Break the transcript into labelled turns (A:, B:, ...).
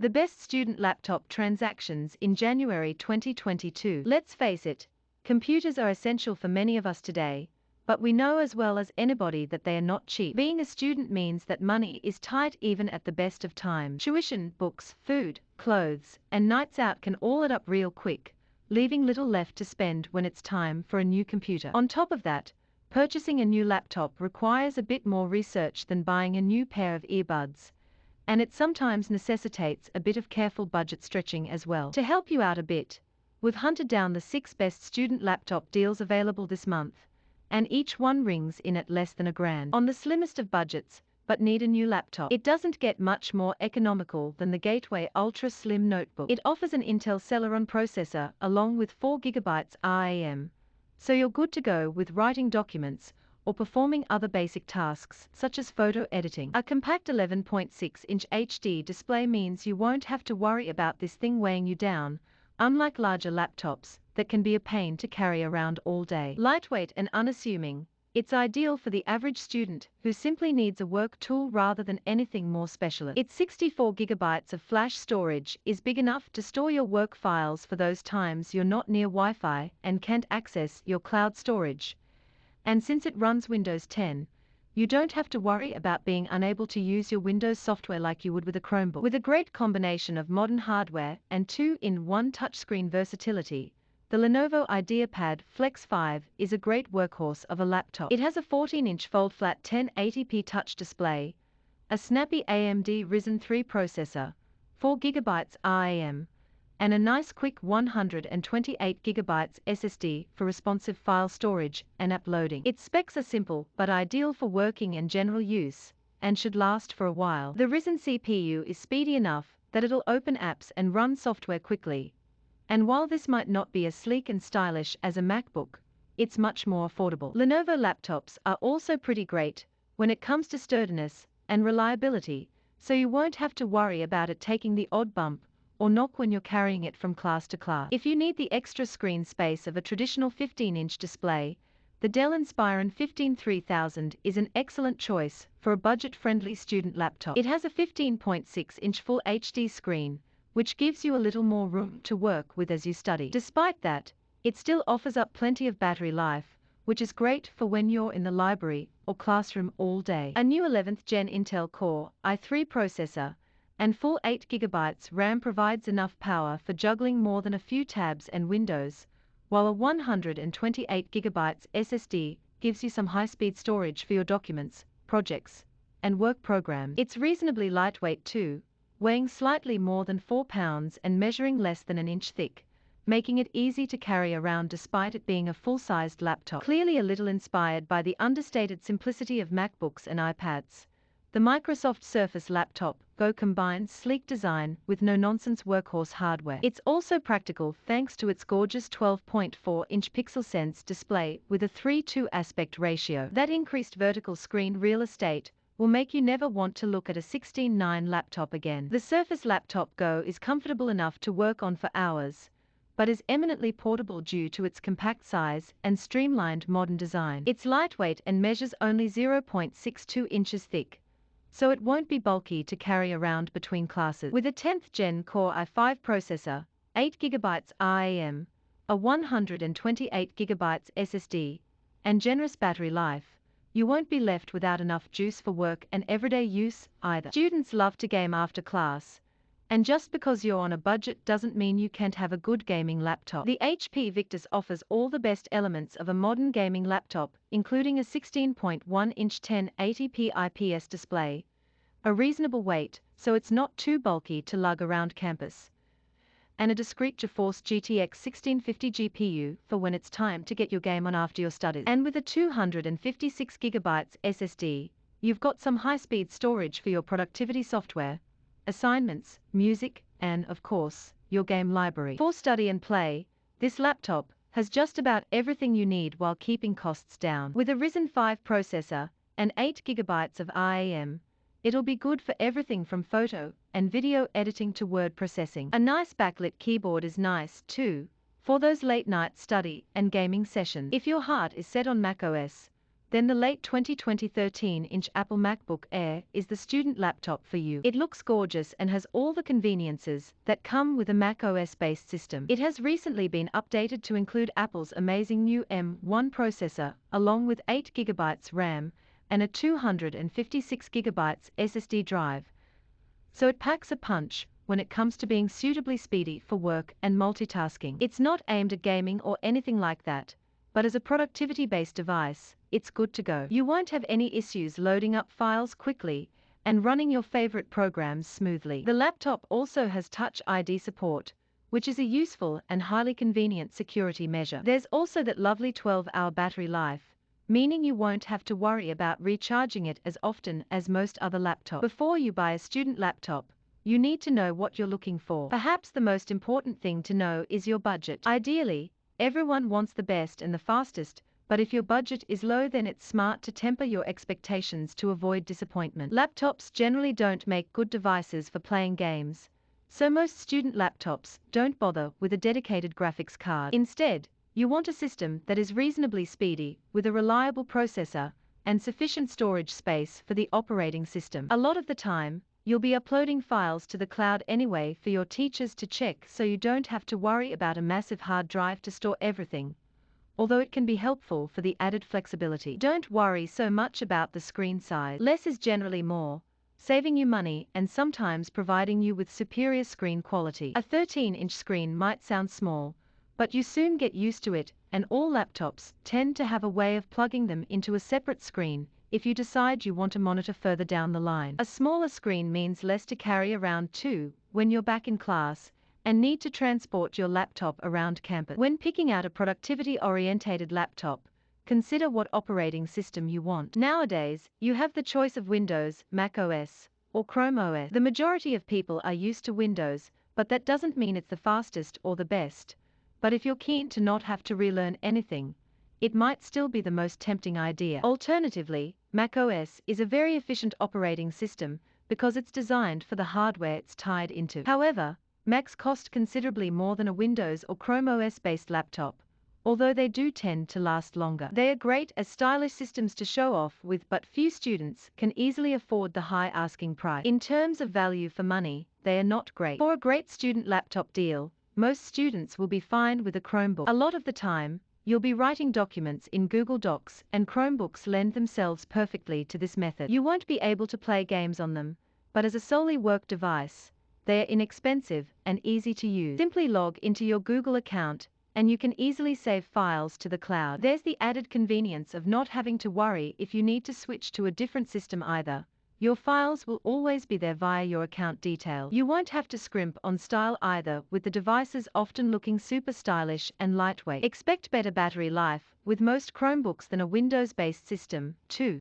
A: The best student laptop transactions in January 2022. Let's face it, computers are essential for many of us today, but we know as well as anybody that they are not cheap. Being a student means that money is tight even at the best of times. Tuition, books, food, clothes, and nights out can all add up real quick, leaving little left to spend when it's time for a new computer. On top of that, purchasing a new laptop requires a bit more research than buying a new pair of earbuds, and it sometimes necessitates a bit of careful budget stretching as well. To help you out a bit, we've hunted down the 6 best student laptop deals available this month, and each one rings in at less than $1,000. On the slimmest of budgets, but need a new laptop. It doesn't get much more economical than the Gateway Ultra Slim Notebook. It offers an Intel Celeron processor along with 4GB RAM, so you're good to go with writing documents or performing other basic tasks such as photo editing. A compact 11.6-inch HD display means you won't have to worry about this thing weighing you down, unlike larger laptops that can be a pain to carry around all day. Lightweight and unassuming, it's ideal for the average student who simply needs a work tool rather than anything more specialist. Its 64GB of flash storage is big enough to store your work files for those times you're not near Wi-Fi and can't access your cloud storage. And since it runs Windows 10, you don't have to worry about being unable to use your Windows software like you would with a Chromebook. With a great combination of modern hardware and 2-in-1 touchscreen versatility, the Lenovo Ideapad Flex 5 is a great workhorse of a laptop. It has a 14-inch fold-flat 1080p touch display, a snappy AMD Ryzen 3 processor, 4GB RAM, and a nice quick 128GB SSD for responsive file storage and app loading. Its specs are simple but ideal for working and general use, and should last for a while. The Ryzen CPU is speedy enough that it'll open apps and run software quickly. And while this might not be as sleek and stylish as a MacBook, it's much more affordable. Lenovo laptops are also pretty great when it comes to sturdiness and reliability, so you won't have to worry about it taking the odd bump or knock when you're carrying it from class to class. If you need the extra screen space of a traditional 15-inch display, the Dell Inspiron 15-3000 is an excellent choice for a budget-friendly student laptop. It has a 15.6-inch Full HD screen, which gives you a little more room to work with as you study. Despite that, it still offers up plenty of battery life, which is great for when you're in the library or classroom all day. A new 11th Gen Intel Core i3 processor and full 8GB RAM provides enough power for juggling more than a few tabs and windows, while a 128GB SSD gives you some high-speed storage for your documents, projects, and work programs. It's reasonably lightweight too, weighing slightly more than 4 pounds and measuring less than an inch thick, making it easy to carry around despite it being a full-sized laptop. Clearly a little inspired by the understated simplicity of MacBooks and iPads, the Microsoft Surface Laptop Go combines sleek design with no-nonsense workhorse hardware. It's also practical thanks to its gorgeous 12.4-inch PixelSense display with a 3:2 aspect ratio. That increased vertical screen real estate will make you never want to look at a 16:9 laptop again. The Surface Laptop Go is comfortable enough to work on for hours, but is eminently portable due to its compact size and streamlined modern design. It's lightweight and measures only 0.62 inches thick, so it won't be bulky to carry around between classes. With a 10th Gen Core i5 processor, 8GB RAM, a 128GB SSD, and generous battery life, you won't be left without enough juice for work and everyday use either. Students love to game after class, and just because you're on a budget doesn't mean you can't have a good gaming laptop. The HP Victus offers all the best elements of a modern gaming laptop, including a 16.1-inch 1080p IPS display, a reasonable weight so it's not too bulky to lug around campus, and a discrete GeForce GTX 1650 GPU for when it's time to get your game on after your studies. And with a 256GB SSD, you've got some high-speed storage for your productivity software, assignments, music, and, of course, your game library. For study and play, this laptop has just about everything you need while keeping costs down. With a Ryzen 5 processor and 8GB of RAM, it'll be good for everything from photo and video editing to word processing. A nice backlit keyboard is nice, too, for those late-night study and gaming sessions. If your heart is set on macOS, then the late 2020 13-inch Apple MacBook Air is the student laptop for you. It looks gorgeous and has all the conveniences that come with a macOS-based system. It has recently been updated to include Apple's amazing new M1 processor, along with 8 GB RAM and a 256 GB SSD drive. So it packs a punch when it comes to being suitably speedy for work and multitasking. It's not aimed at gaming or anything like that, but as a productivity-based device, it's good to go. You won't have any issues loading up files quickly and running your favorite programs smoothly. The laptop also has Touch ID support, which is a useful and highly convenient security measure. There's also that lovely 12-hour battery life, meaning you won't have to worry about recharging it as often as most other laptops. Before you buy a student laptop, you need to know what you're looking for. Perhaps the most important thing to know is your budget. Ideally, everyone wants the best and the fastest, but if your budget is low, then it's smart to temper your expectations to avoid disappointment. Laptops generally don't make good devices for playing games, so most student laptops don't bother with a dedicated graphics card. Instead, you want a system that is reasonably speedy, with a reliable processor and sufficient storage space for the operating system. A lot of the time, you'll be uploading files to the cloud anyway for your teachers to check, so you don't have to worry about a massive hard drive to store everything, although it can be helpful for the added flexibility. Don't worry so much about the screen size. Less is generally more, saving you money and sometimes providing you with superior screen quality. A 13-inch screen might sound small, but you soon get used to it, and all laptops tend to have a way of plugging them into a separate screen if you decide you want to monitor further down the line. A smaller screen means less to carry around too when you're back in class and need to transport your laptop around campus. When picking out a productivity-oriented laptop, consider what operating system you want. Nowadays, you have the choice of Windows, macOS, or Chrome OS. The majority of people are used to Windows, but that doesn't mean it's the fastest or the best. But if you're keen to not have to relearn anything, it might still be the most tempting idea. Alternatively, macOS is a very efficient operating system because it's designed for the hardware it's tied into. However, Macs cost considerably more than a Windows or Chrome OS-based laptop, although they do tend to last longer. They are great as stylish systems to show off with, but few students can easily afford the high asking price. In terms of value for money, they are not great. For a great student laptop deal, most students will be fine with a Chromebook. A lot of the time, you'll be writing documents in Google Docs, and Chromebooks lend themselves perfectly to this method. You won't be able to play games on them, but as a solely work device, they are inexpensive and easy to use. Simply log into your Google account, and you can easily save files to the cloud. There's the added convenience of not having to worry if you need to switch to a different system either. Your files will always be there via your account details. You won't have to scrimp on style either, with the devices often looking super stylish and lightweight. Expect better battery life with most Chromebooks than a Windows-based system, too.